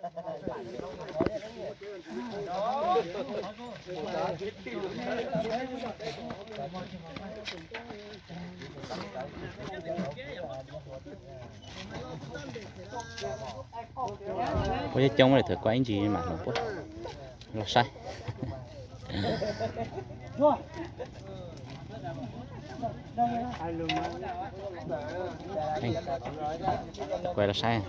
Bây giờ trông lại thử quay anh gì mà nó quá là sai. Quay là sai.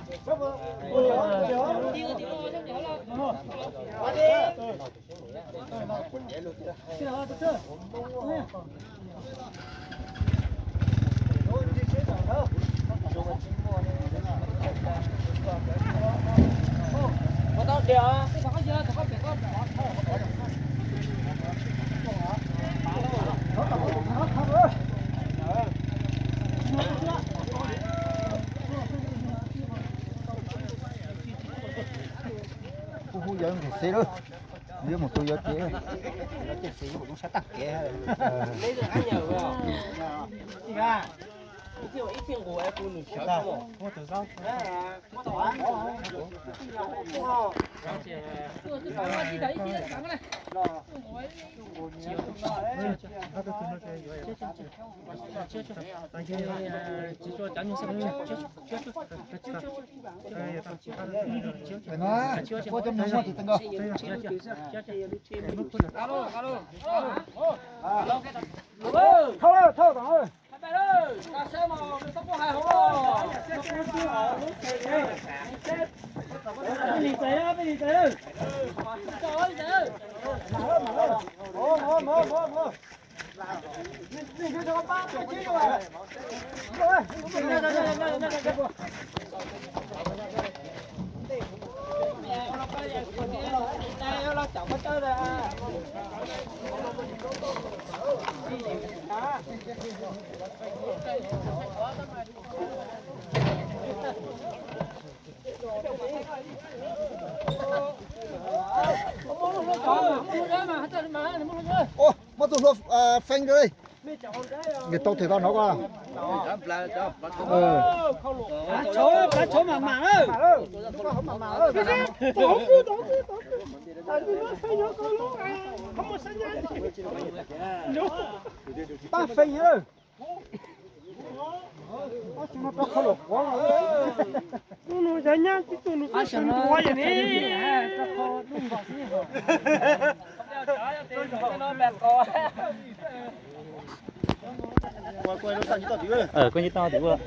Khu dân thì xí đó, nếu một tôi dân chế, chế xí cũng sẽ tắc kẻ. Lấy được ăn nhiều không? Gì cả? Ít tiền của em phụ nữ xấu không? Mua từ đâu? Mua từ đâu? Có trong nước thì từng thôi. Bạn ơi, ta sẽ mà tóc có hài không? Cái gì thế á, cái gì thế? Trời ơi, trời. Mở. Nhìn cho ba cái chi rồi. Rồi, ô, mà tụi nó phanh rồi. Người tao thì tao nó qua. Chỗ mà ơi. Ta phanh rồi. Nó to không được quá rồi. Nó ra nhá, tụi nó quá vậy nè. Quay nó sang như tao tí ơi. Coi như to thì vừa.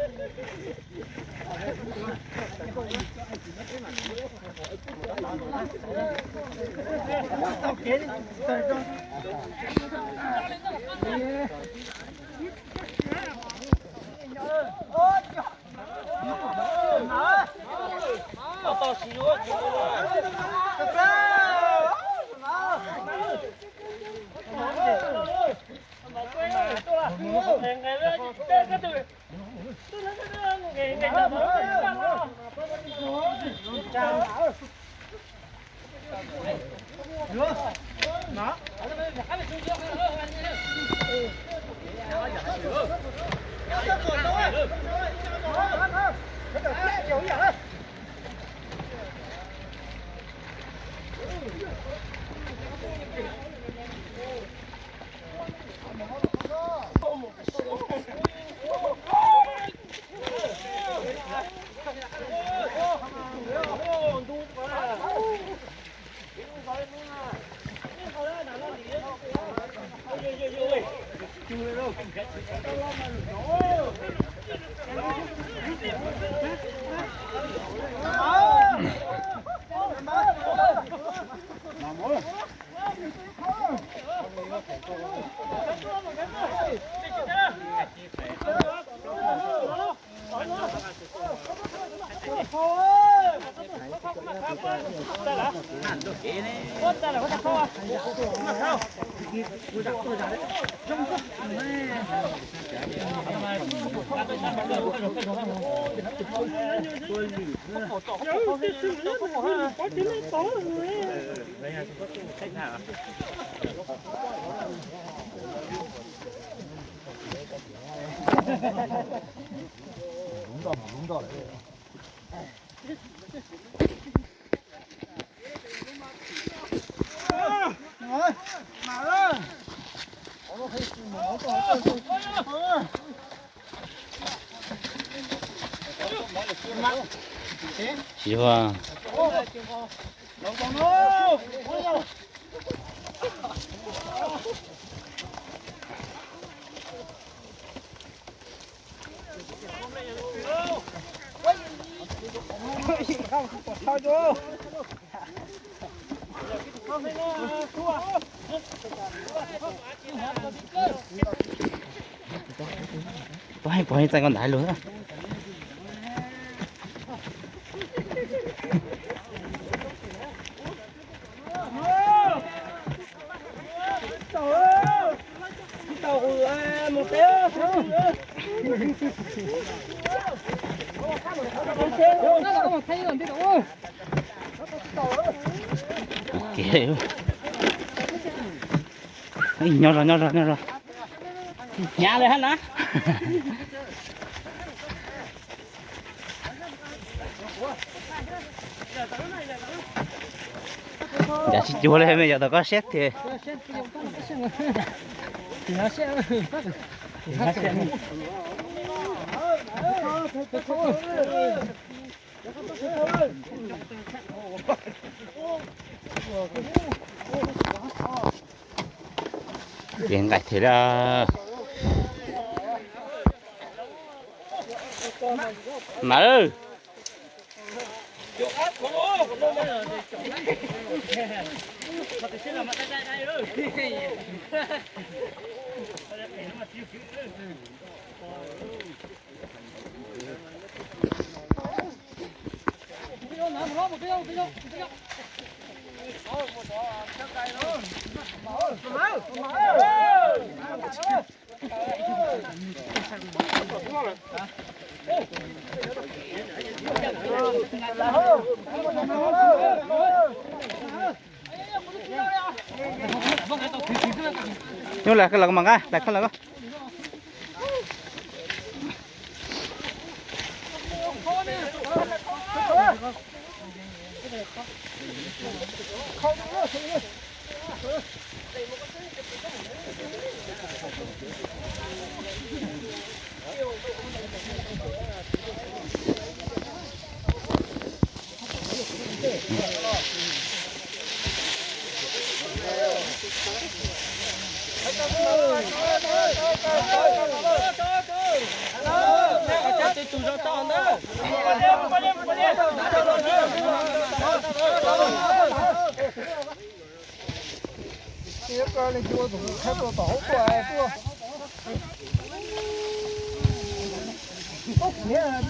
喜欢。老公喽！靠住！不会再个奶luôn á. Một téo. Kiểu. Nhỏ rồi. Nhàเลยฮะนะ Dạ chị chua lên bây giờ tao có xét thì. Biển gạch thế là mà ơi nhưng là cái lần mà ngay là cái lần đó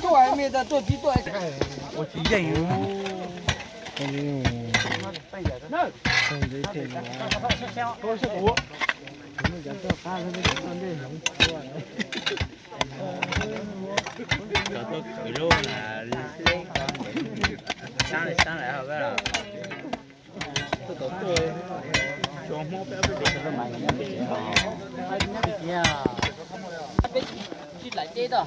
做外面的做鸡做。我几件有。上来好不好？来接的。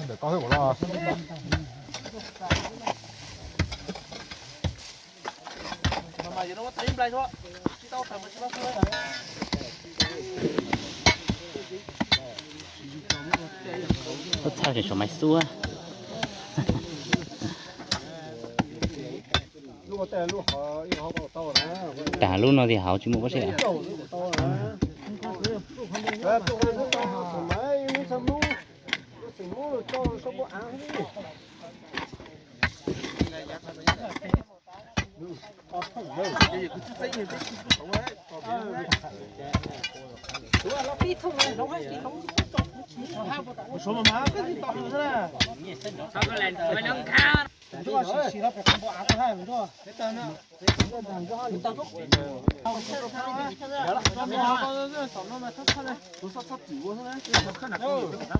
得高兴我了啊！妈妈，有人我带你来说，知道什么知道什么？我操，这什么书啊？如果带路好，一好把我到了。打路那的好，就没个谁。哎，不管是到什么，因为什么，什么到什么安徽。我说嘛，跟你打什么呢？他们来，我能看。这个是其他别看不安排，你说？别等着，你到中。好了，那好，到这找那么他来，不是他堵我是呢，看哪个？